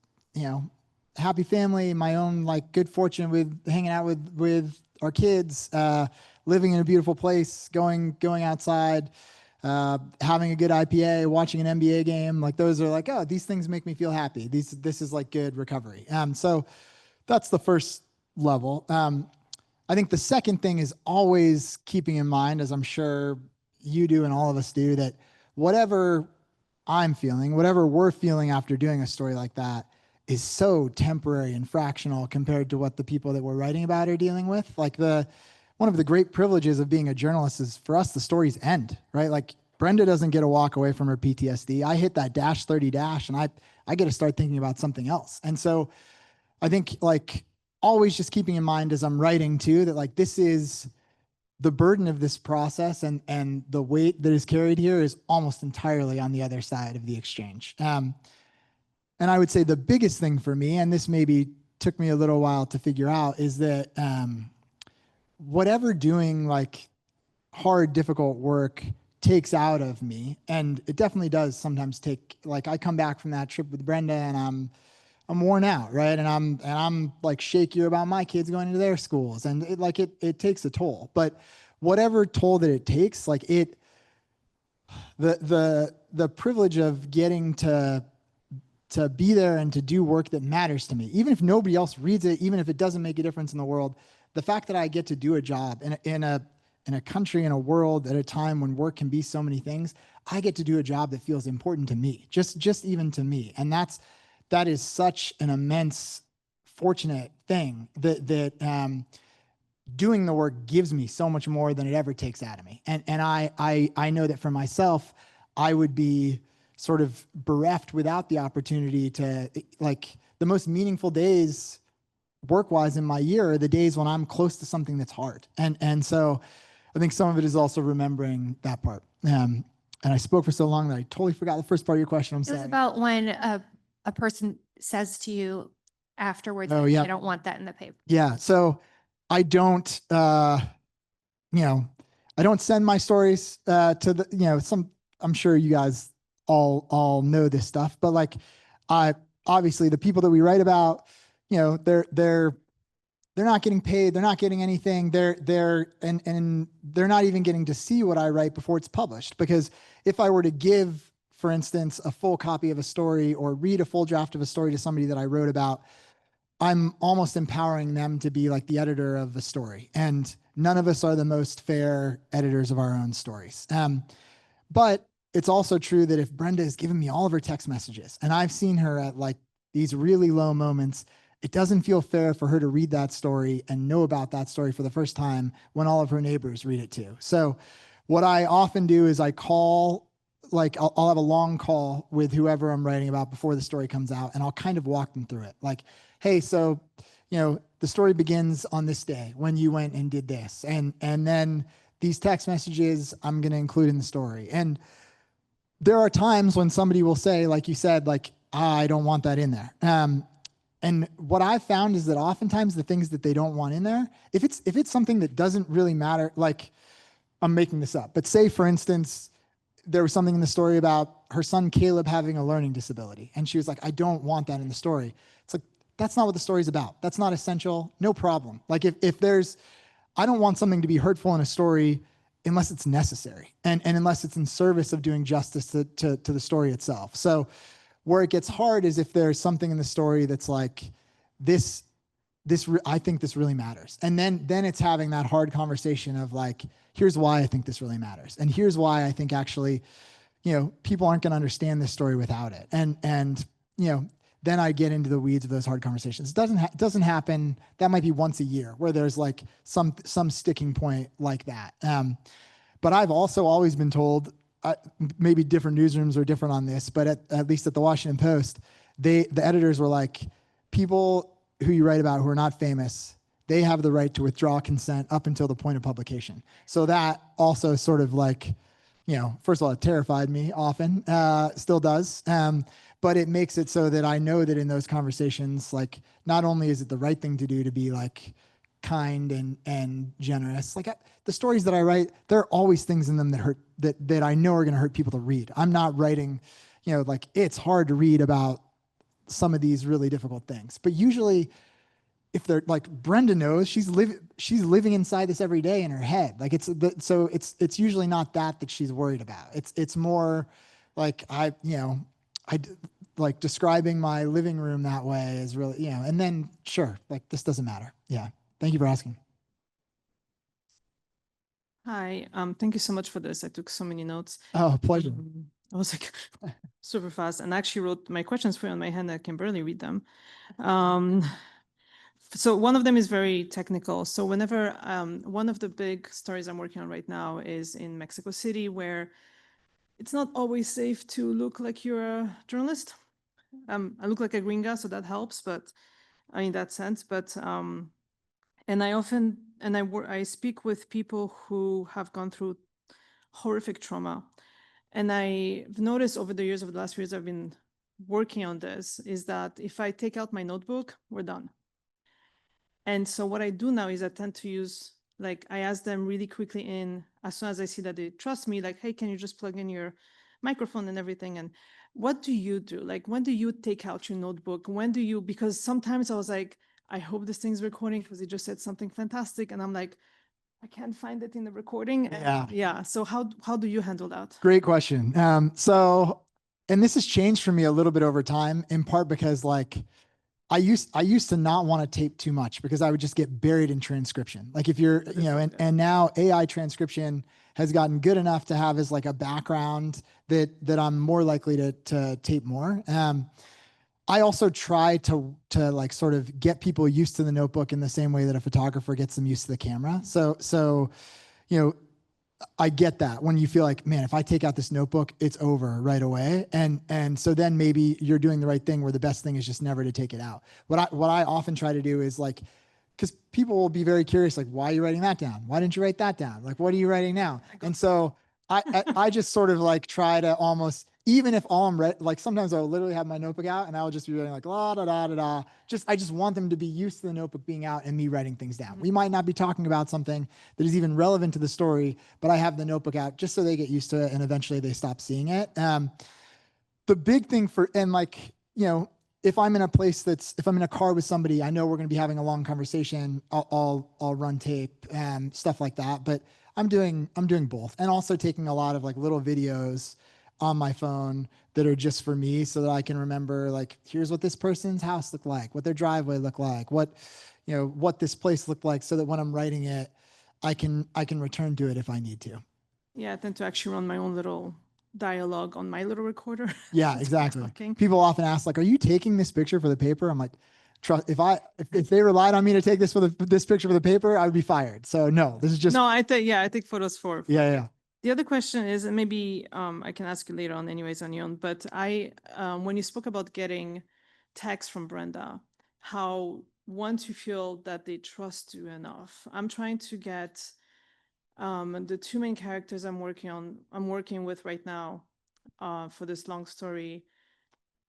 happy family, my own like good fortune with hanging out with our kids, living in a beautiful place, going outside, having a good IPA, watching an NBA game. Like those are like, oh, these things make me feel happy. This is like good recovery. So that's the first level. I think the second thing is always keeping in mind, as I'm sure you do and all of us do, that whatever I'm feeling, whatever we're feeling after doing a story like that is so temporary and fractional compared to what the people that we're writing about are dealing with. Like one of the great privileges of being a journalist is for us, the stories end, right? Like Brenda doesn't get to walk away from her PTSD. I hit that -30 and I get to start thinking about something else. And so I think like always just keeping in mind as I'm writing too, that like this is the burden of this process, and the weight that is carried here is almost entirely on the other side of the exchange. And I would say the biggest thing for me, and this maybe took me a little while to figure out, is that whatever doing like hard, difficult work takes out of me, and it definitely does sometimes take, like I come back from that trip with Brenda and I'm worn out, right? And I'm like shakier about my kids going to their schools, and it takes a toll. But whatever toll that it takes, like the privilege of getting to be there and to do work that matters to me, even if nobody else reads it, even if it doesn't make a difference in the world, the fact that I get to do a job in a country, in a world, at a time when work can be so many things, I get to do a job that feels important to me, just even to me. And that is such an immense, fortunate thing that doing the work gives me so much more than it ever takes out of me. And I know that for myself, I would be sort of bereft without the opportunity to, like, the most meaningful days work-wise in my year are the days when I'm close to something that's hard. And so I think some of it is also remembering that part. And I spoke for so long that I totally forgot the first part of your question. I'm It sorry. was about when a person says to you afterwards, Oh, like, yeah. I don't want that in the paper. Yeah. So I don't, I don't send my stories to the, I'm sure you guys all know this stuff, but like, obviously the people that we write about, they're not getting paid. They're not getting anything. And they're not even getting to see what I write before it's published. Because if I were to give, for instance, a full copy of a story or read a full draft of a story to somebody that I wrote about, I'm almost empowering them to be like the editor of the story. And none of us are the most fair editors of our own stories. But it's also true that if Brenda has given me all of her text messages and I've seen her at like these really low moments, it doesn't feel fair for her to read that story and know about that story for the first time when all of her neighbors read it too. So what I often do is I call, like I'll have a long call with whoever I'm writing about before the story comes out, and I'll kind of walk them through it. Like, hey, so, the story begins on this day when you went and did this. And then these text messages I'm going to include in the story. And there are times when somebody will say, like you said, like, I don't want that in there. And what I've found is that oftentimes the things that they don't want in there, if it's something that doesn't really matter, like, I'm making this up, but say, for instance, there was something in the story about her son Caleb having a learning disability, and she was like, I don't want that in the story. It's like, that's not what the story's about. That's not essential. No problem. Like, if there's, I don't want something to be hurtful in a story unless it's necessary and unless it's in service of doing justice to the story itself. So where it gets hard is if there's something in the story that's like, I think this really matters. And then it's having that hard conversation of like, here's why I think this really matters. And here's why I think actually, people aren't going to understand this story without it. And then I get into the weeds of those hard conversations. It doesn't happen. That might be once a year where there's like some sticking point like that. But I've also always been told, maybe different newsrooms are different on this, but at least at the Washington Post, the editors were like, people who you write about who are not famous, they have the right to withdraw consent up until the point of publication. So that also sort of like, first of all, it terrified me often, still does. But it makes it so that I know that in those conversations, like, not only is it the right thing to do to be like kind and generous, like the stories that I write, there are always things in them that hurt, that I know are going to hurt people to read. I'm not writing, like, it's hard to read about some of these really difficult things, but usually if they're like, Brenda knows, she's living inside this every day in her head. Like, it's usually not that she's worried about. It's more like, I like describing my living room that way is really, and then sure, like, this doesn't matter. Yeah. Thank you for asking. Hi, thank you so much for this. I took so many notes. Oh, pleasure. I was like super fast, and actually wrote my questions for you on my hand. I can barely read them. So one of them is very technical. So whenever one of the big stories I'm working on right now is in Mexico City, where it's not always safe to look like you're a journalist. I look like a gringa, so that helps, but in that sense. But and I often I speak with people who have gone through horrific trauma, and I've noticed over the last few years I've been working on this, is that if I take out my notebook, we're done. And so what I do now is I tend to use, like, I ask them really quickly in, as soon as I see that they trust me, like, hey, can you just plug in your microphone and everything? And what do you do? Like, when do you take out your notebook? When do you, because sometimes I was like, I hope this thing's recording because he just said something fantastic. And I'm like, I can't find it in the recording. And yeah. So how do you handle that? Great question. And this has changed for me a little bit over time, in part because like I used to not want to tape too much because I would just get buried in transcription. Like if you're, you know, and now AI transcription has gotten good enough to have as like a background that I'm more likely to tape more. I also try to like sort of get people used to the notebook in the same way that a photographer gets them used to the camera. So, you know, I get that when you feel like, man, if I take out this notebook, it's over right away. And so then maybe you're doing the right thing where the best thing is just never to take it out. What I often try to do is like, because people will be very curious, like, why are you writing that down? Why didn't you write that down? Like, what are you writing now? And so I just sort of like try to almost, even if all I'm like sometimes I'll literally have my notebook out and I'll just be writing like la da da da da. I just want them to be used to the notebook being out and me writing things down. We might not be talking about something that is even relevant to the story, but I have the notebook out just so they get used to it and eventually they stop seeing it. The big thing and like, you know, if I'm in a car with somebody, I know we're going to be having a long conversation. I'll run tape and stuff like that, but I'm doing both, and also taking a lot of like little videos on my phone that are just for me so that I can remember, like, here's what this person's house looked like, what their driveway looked like, what this place looked like, so that when I'm writing it, I can return to it if I need to. Yeah, I tend to actually run my own little dialogue on my little recorder. Yeah, exactly. People often ask, like, are you taking this picture for the paper? I'm like, trust, if they relied on me to take this picture for the paper, I would be fired. So no, this is just. No, I take photos for. Yeah. The other question is, and maybe I can ask you later on anyways on your own, but when you spoke about getting text from Brenda, how once you feel that they trust you enough, I'm trying to get the two main characters I'm working with right now for this long story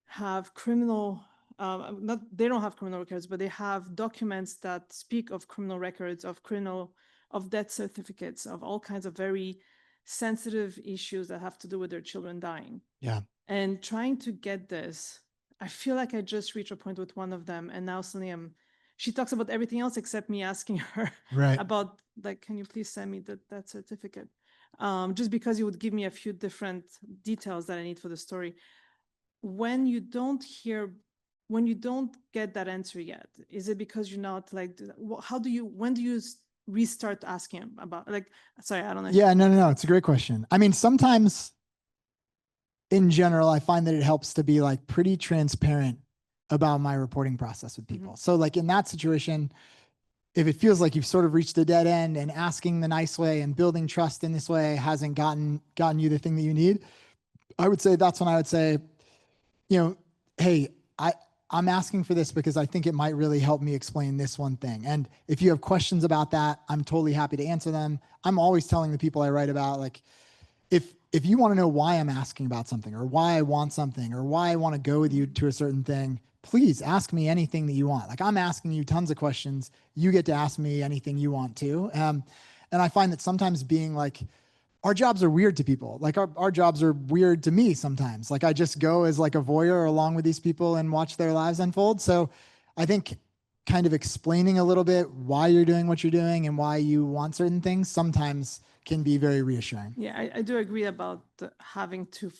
have criminal, they don't have criminal records, but they have documents that speak of criminal records, of death certificates, of all kinds of very sensitive issues that have to do with their children dying. Yeah. And trying to get this, I feel like I just reached a point with one of them, and now suddenly she talks about everything else except me asking her about, like, can you please send me that certificate? Just because it would give me a few different details that I need for the story. When you don't get that answer yet, is it because you're not like, when do you restart asking about, like, sorry, I don't know. Yeah, no. It's a great question. I mean, sometimes in general, I find that it helps to be like pretty transparent about my reporting process with people. So like in that situation, if it feels like you've sort of reached a dead end and asking the nice way and building trust in this way hasn't gotten you the thing that you need, I would say that's when I would say, you know, hey, I'm asking for this because I think it might really help me explain this one thing. And if you have questions about that, I'm totally happy to answer them. I'm always telling the people I write about, like, if you want to know why I'm asking about something, or why I want something, or why I want to go with you to a certain thing, please ask me anything that you want. Like, I'm asking you tons of questions. You get to ask me anything you want to. And I find that sometimes being like, our jobs are weird to people. Like our jobs are weird to me sometimes. Like I just go as like a voyeur along with these people and watch their lives unfold. So I think kind of explaining a little bit why you're doing what you're doing and why you want certain things sometimes can be very reassuring. Yeah, I do agree about having to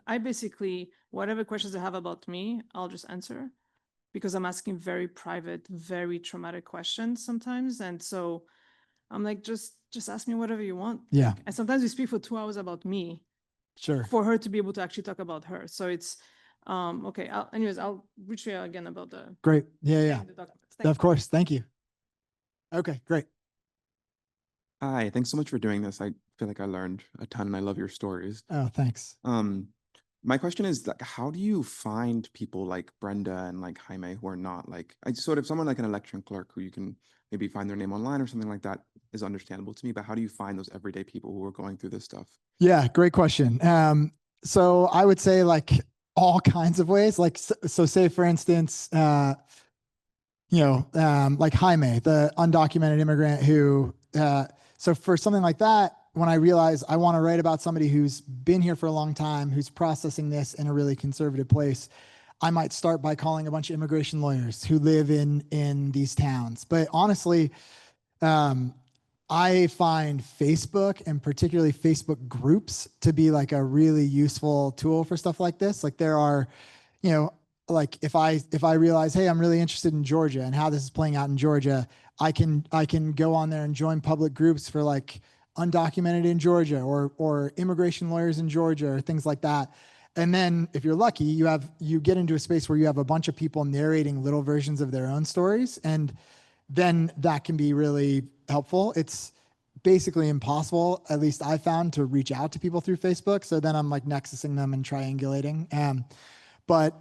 I basically, whatever questions they have about me, I'll just answer, because I'm asking very private, very traumatic questions sometimes. And so I'm like, just ask me whatever you want. Yeah. And sometimes we speak for 2 hours about me. Sure. For her to be able to actually talk about her. So it's, okay. I'll reach you again about the. Great. Yeah. Of course. Thank you. Okay, great. Hi, thanks so much for doing this. I feel like I learned a ton and I love your stories. Oh, thanks. My question is, like, how do you find people like Brenda and like Jaime who are not like, someone like an election clerk who you can maybe find their name online or something like that is understandable to me, but how do you find those everyday people who are going through this stuff? Yeah, great question. So I would say like all kinds of ways, like, so say for instance, like Jaime, the undocumented immigrant who, so for something like that, when I realize I want to write about somebody who's been here for a long time, who's processing this in a really conservative place, I might start by calling a bunch of immigration lawyers who live in these towns. But honestly, I find Facebook and particularly Facebook groups to be like a really useful tool for stuff like this. Like there are, like if I realize, hey, I'm really interested in Georgia and how this is playing out in Georgia, I can go on there and join public groups for like undocumented in Georgia or immigration lawyers in Georgia or things like that. And then if you're lucky, you get into a space where you have a bunch of people narrating little versions of their own stories. And then that can be really helpful. It's basically impossible, at least I found, to reach out to people through Facebook. So then I'm like nexusing them and triangulating. But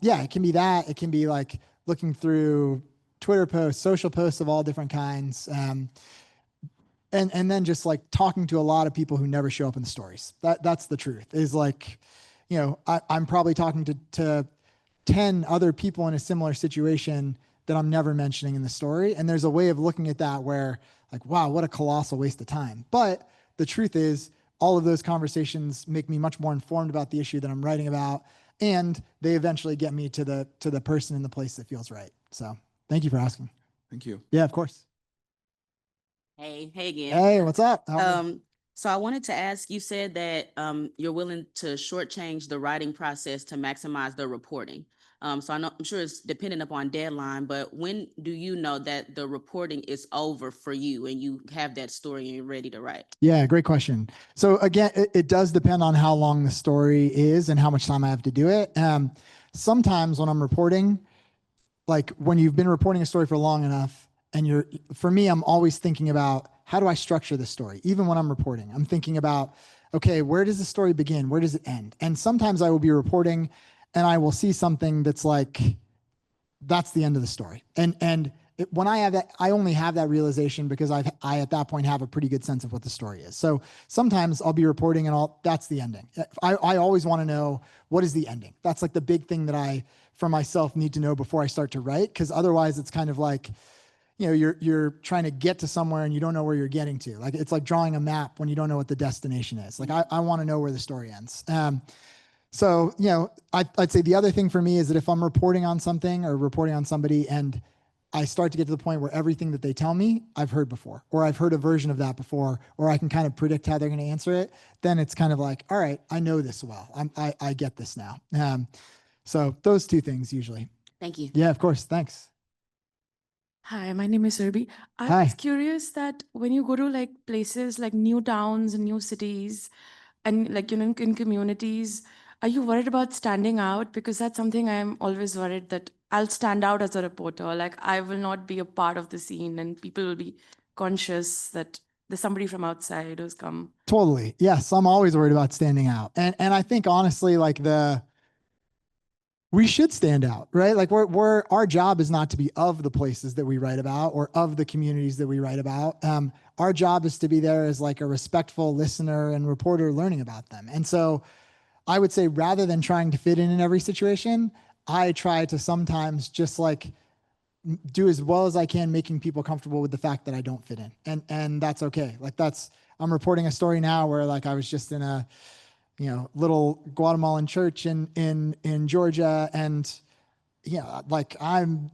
yeah, it can be that. It can be like looking through Twitter posts, social posts of all different kinds. And then just like talking to a lot of people who never show up in the stories. That's the truth, is like, I'm probably talking to 10 other people in a similar situation that I'm never mentioning in the story. And there's a way of looking at that where like, wow, what a colossal waste of time. But the truth is all of those conversations make me much more informed about the issue that I'm writing about. And they eventually get me to the person in the place that feels right. So thank you for asking. Thank you. Yeah, of course. Hey again. Hey, what's up? How are you? So I wanted to ask, you said that you're willing to shortchange the writing process to maximize the reporting. So I'm sure it's dependent upon deadline, but when do you know that the reporting is over for you and you have that story and you're ready to write? Yeah, great question. So again, it does depend on how long the story is and how much time I have to do it. Sometimes when I'm reporting, like when you've been reporting a story for long enough, and for me, I'm always thinking about how do I structure the story? Even when I'm reporting, I'm thinking about, okay, where does the story begin? Where does it end? And sometimes I will be reporting and I will see something that's like, that's the end of the story. When I have that, I only have that realization because I at that point have a pretty good sense of what the story is. So sometimes I'll be reporting and that's the ending. I always want to know, what is the ending? That's like the big thing that I, for myself, need to know before I start to write. Because otherwise it's kind of like, you're trying to get to somewhere and you don't know where you're getting to. Like, it's like drawing a map when you don't know what the destination is. Like I want to know where the story ends. So, I'd say the other thing for me is that if I'm reporting on something or reporting on somebody and I start to get to the point where everything that they tell me, I've heard before, or I've heard a version of that before, or I can kind of predict how they're going to answer it, then it's kind of like, all right, I know this well. I get this now. So those two things usually. Thank you. Yeah, of course. Thanks. Hi, my name is Irby. I Hi. was curious that when you go to like places like new towns and new cities and like, in communities, are you worried about standing out? Because that's something I'm always worried that I'll stand out as a reporter. Like I will not be a part of the scene and people will be conscious that there's somebody from outside who's come. Totally. Yes. I'm always worried about standing out. And I think honestly, like we should stand out, right? Like our job is not to be of the places that we write about or of the communities that we write about. Our job is to be there as like a respectful listener and reporter learning about them. And so I would say rather than trying to fit in every situation, I try to sometimes just like do as well as I can, making people comfortable with the fact that I don't fit in. And that's okay. Like I'm reporting a story now where like I was just in a, little Guatemalan church in Georgia. And like I'm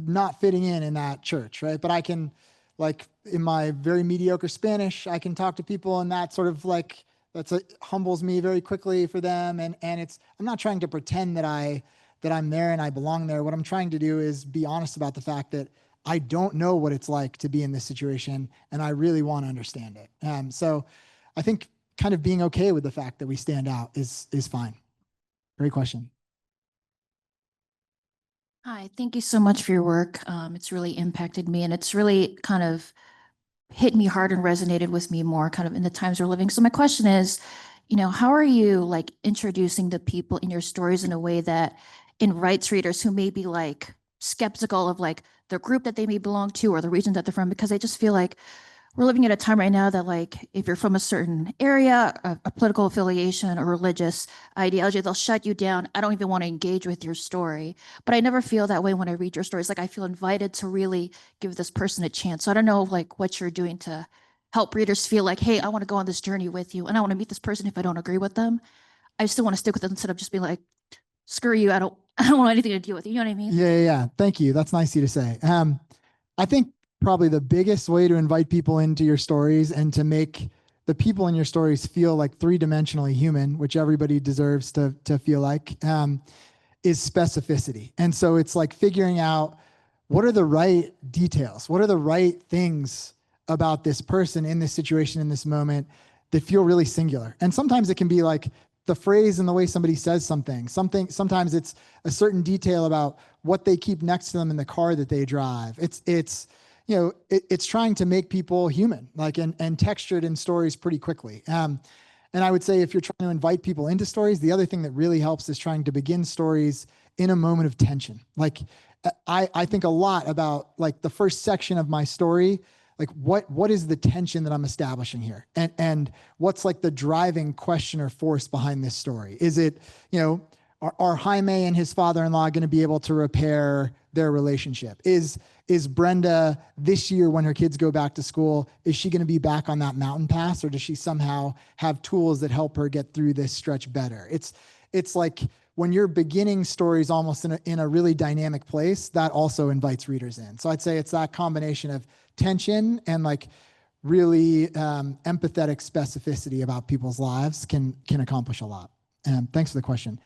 not fitting in that church. Right. But I can, like, in my very mediocre Spanish, I can talk to people, and that sort of like, humbles me very quickly for them. And I'm not trying to pretend that I'm there and I belong there. What I'm trying to do is be honest about the fact that I don't know what it's like to be in this situation, and I really want to understand it. So I think kind of being okay with the fact that we stand out is fine. Great question. Hi, thank you so much for your work. It's really impacted me, and it's really kind of hit me hard and resonated with me more kind of in the times we're living. So my question is, how are you like introducing the people in your stories in a way that invites readers who may be like skeptical of like the group that they may belong to or the region that they're from? Because I just feel like we're living at a time right now that like if you're from a certain area, a political affiliation or religious ideology, they'll shut you down. I don't even want to engage with your story. But I never feel that way when I read your stories. Like I feel invited to really give this person a chance. So I don't know like what you're doing to help readers feel like, hey, I want to go on this journey with you and I want to meet this person if I don't agree with them. I still want to stick with them instead of just being like, screw you, I don't want anything to do with you. You know what I mean? Yeah. Thank you. That's nice of you to say. I think probably the biggest way to invite people into your stories and to make the people in your stories feel like three-dimensionally human, which everybody deserves to feel like, is specificity. And so it's like figuring out what are the right details, what are the right things about this person in this situation, in this moment, that feel really singular. And sometimes it can be like the phrase and the way somebody says something. Sometimes it's a certain detail about what they keep next to them in the car that they drive. It's trying to make people human, like, and textured in stories pretty quickly. And I would say if you're trying to invite people into stories, the other thing that really helps is trying to begin stories in a moment of tension. Like I think a lot about like the first section of my story, like what is the tension that I'm establishing here? And what's like the driving question or force behind this story? Is it, are Jaime and his father-in-law going to be able to repair their relationship? Is Brenda this year when her kids go back to school, is she going to be back on that mountain pass, or does she somehow have tools that help her get through this stretch better? It's like when you're beginning stories almost in a really dynamic place, that also invites readers in. So I'd say it's that combination of tension and like really empathetic specificity about people's lives can accomplish a lot. Thanks for the question.